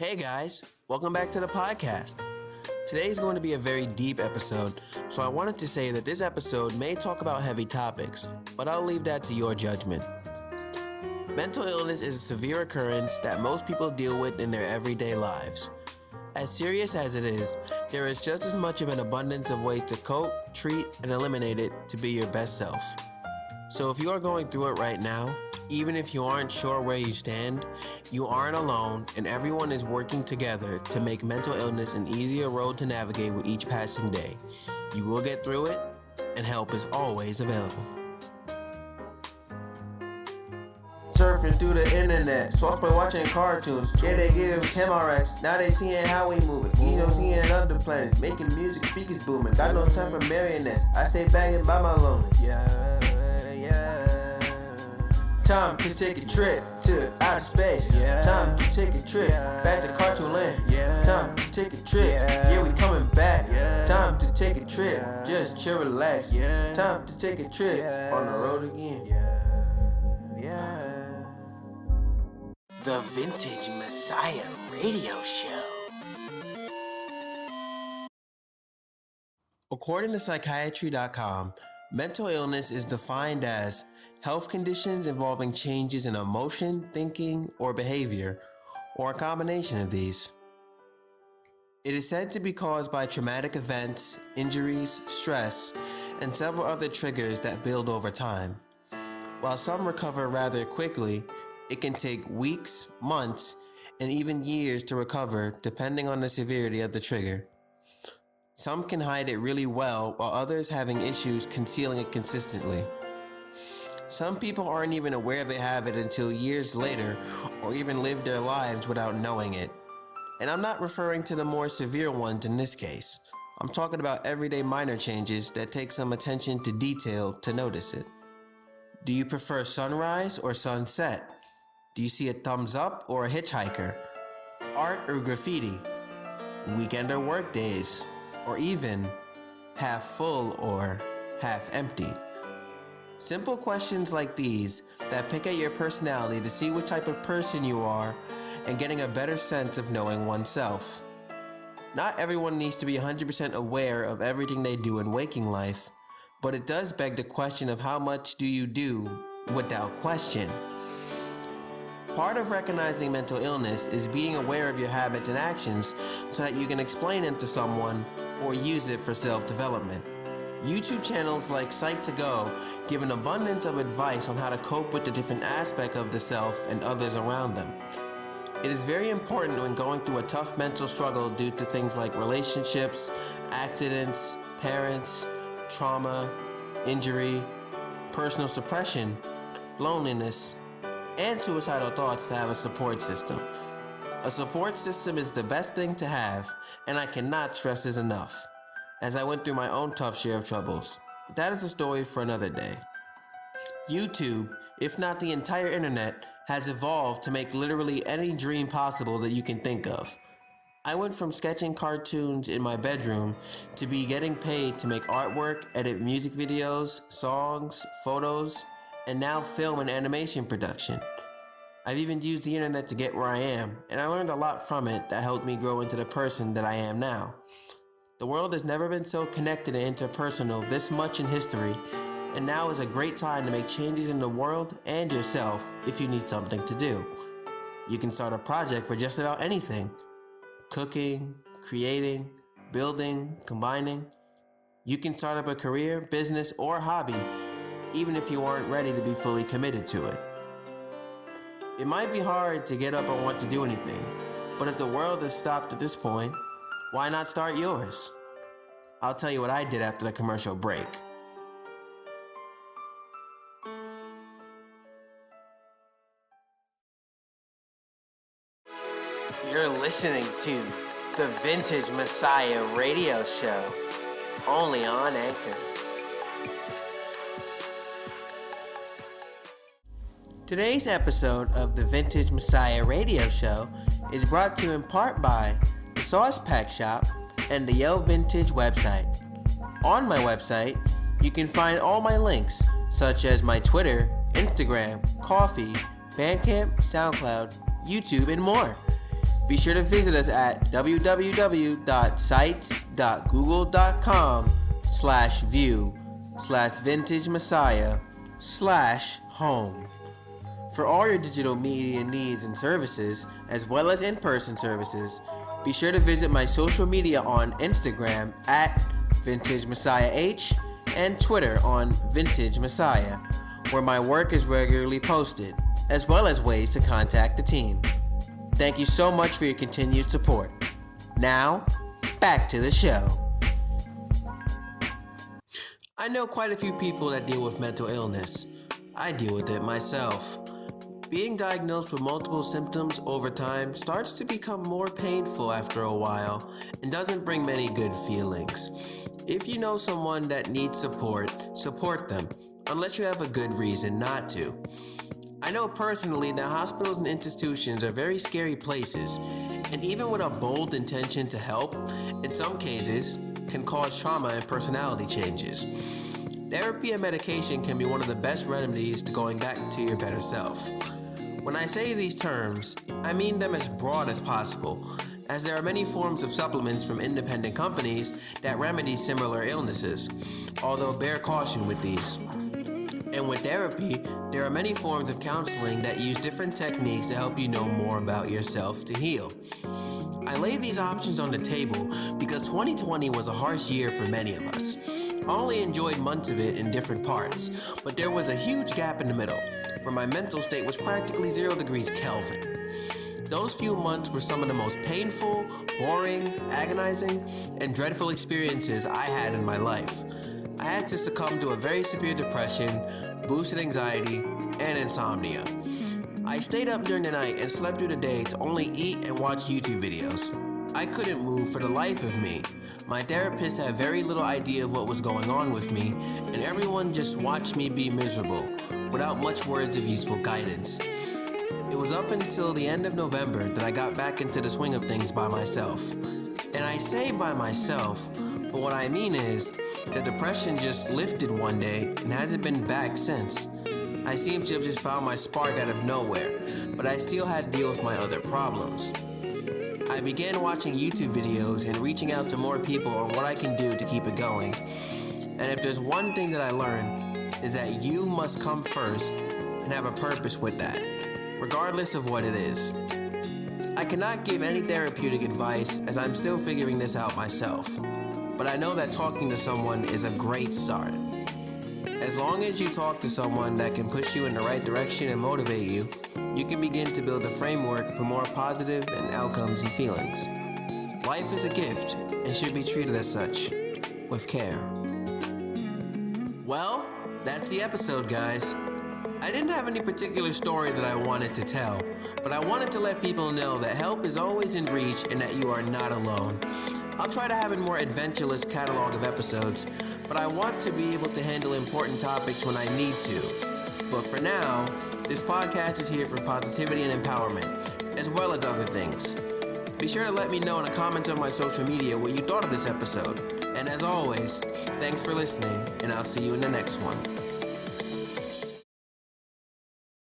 Hey guys, welcome back to the podcast. Today is going to be a very deep episode, so I wanted to say that this episode may talk about heavy topics, but I'll leave that to your judgment. Mental illness is a severe occurrence that most people deal with in their everyday lives. As serious as it is, there is just as much of an abundance of ways to cope, treat, and eliminate it to be your best self. So if you are going through it right now, even if you aren't sure where you stand, you aren't alone, and everyone is working together to make mental illness an easier road to navigate with each passing day. You will get through it, and help is always available. Surfing through the internet, swaps by watching cartoons. Yeah, they give TVMRS, now they seeing how we move it. You know, seeing other planets, making music, speakers booming. Got no time for marionettes, I stay bagging by my lonely. Yeah. Time to take a trip to outer space. Yeah. Time to take a trip back to cartoon land. Yeah. Time to take a trip. Yeah, we coming back. Yeah. Time to take a trip. Just chill, relax. Yeah. Time to take a trip on the road again. Yeah. The Vintage Messiah Radio Show. According to psychiatry.com, mental illness is defined as health conditions involving changes in emotion, thinking, or behavior, or a combination of these. It is said to be caused by traumatic events, injuries, stress, and several other triggers that build over time. While some recover rather quickly, it can take weeks, months, and even years to recover depending on the severity of the trigger. Some can hide it really well, while others having issues concealing it consistently. Some people aren't even aware they have it until years later, or even live their lives without knowing it. And I'm not referring to the more severe ones in this case. I'm talking about everyday minor changes that take some attention to detail to notice it. Do you prefer sunrise or sunset? Do you see a thumbs up or a hitchhiker? Art or graffiti? Weekend or work days? Or even half full or half empty? Simple questions like these that pick at your personality to see what type of person you are and getting a better sense of knowing oneself. Not everyone needs to be 100% aware of everything they do in waking life, but it does beg the question of how much do you do without question. Part of recognizing mental illness is being aware of your habits and actions so that you can explain them to someone or use it for self-development. YouTube channels like Psych2Go give an abundance of advice on how to cope with the different aspects of the self and others around them. It is very important when going through a tough mental struggle due to things like relationships, accidents, parents, trauma, injury, personal suppression, loneliness, and suicidal thoughts to have a support system. A support system is the best thing to have, and I cannot stress this enough, as I went through my own tough share of troubles. But that is a story for another day. YouTube, if not the entire internet, has evolved to make literally any dream possible that you can think of. I went from sketching cartoons in my bedroom to be getting paid to make artwork, edit music videos, songs, photos, and now film and animation production. I've even used the internet to get where I am, and I learned a lot from it that helped me grow into the person that I am now. The world has never been so connected and interpersonal this much in history, and now is a great time to make changes in the world and yourself if you need something to do. You can start a project for just about anything. Cooking, creating, building, combining. You can start up a career, business, or hobby, even if you aren't ready to be fully committed to it. It might be hard to get up and want to do anything, but if the world has stopped at this point, why not start yours? I'll tell you what I did after the commercial break. You're listening to the Vintage Messiah Radio Show, only on Anchor. Today's episode of the Vintage Messiah Radio Show is brought to you in part by the Sauce Pack Shop and the Yo Vintage website. On my website, you can find all my links, such as my Twitter, Instagram, Coffee, Bandcamp, SoundCloud, YouTube, and more. Be sure to visit us at www.sites.google.com/view/vintage-messiah/home. For all your digital media needs and services, as well as in-person services, be sure to visit my social media on Instagram at VintageMessiahH and Twitter on Vintage Messiah, where my work is regularly posted, as well as ways to contact the team. Thank you so much for your continued support. Now, back to the show. I know quite a few people that deal with mental illness. I deal with it myself. Being diagnosed with multiple symptoms over time starts to become more painful after a while and doesn't bring many good feelings. If you know someone that needs support them, unless you have a good reason not to. I know personally that hospitals and institutions are very scary places, and even with a bold intention to help, in some cases, can cause trauma and personality changes. Therapy and medication can be one of the best remedies to going back to your better self. When I say these terms, I mean them as broad as possible, as there are many forms of supplements from independent companies that remedy similar illnesses, although bear caution with these. And with therapy, there are many forms of counseling that use different techniques to help you know more about yourself to heal. I lay these options on the table because 2020 was a harsh year for many of us. I only enjoyed months of it in different parts, but there was a huge gap in the middle, where my mental state was practically 0 degrees Kelvin. Those few months were some of the most painful, boring, agonizing, and dreadful experiences I had in my life. I had to succumb to a very severe depression, boosted anxiety, and insomnia. I stayed up during the night and slept through the day to only eat and watch YouTube videos. I couldn't move for the life of me. My therapist had very little idea of what was going on with me, and everyone just watched me be miserable, without much words of useful guidance. It was up until the end of November that I got back into the swing of things by myself. And I say by myself, but what I mean is, the depression just lifted one day and hasn't been back since. I seem to have just found my spark out of nowhere, but I still had to deal with my other problems. I began watching YouTube videos and reaching out to more people on what I can do to keep it going. And if there's one thing that I learned, is that you must come first and have a purpose with that, regardless of what it is. I cannot give any therapeutic advice as I'm still figuring this out myself. But I know that talking to someone is a great start. As long as you talk to someone that can push you in the right direction and motivate you, you can begin to build a framework for more positive and outcomes and feelings. Life is a gift and should be treated as such, with care. Well, that's the episode, guys. I didn't have any particular story that I wanted to tell, but I wanted to let people know that help is always in reach and that you are not alone. I'll try to have a more adventurous catalog of episodes, but I want to be able to handle important topics when I need to. But for now, this podcast is here for positivity and empowerment, as well as other things. Be sure to let me know in the comments on my social media what you thought of this episode. And as always, thanks for listening, and I'll see you in the next one.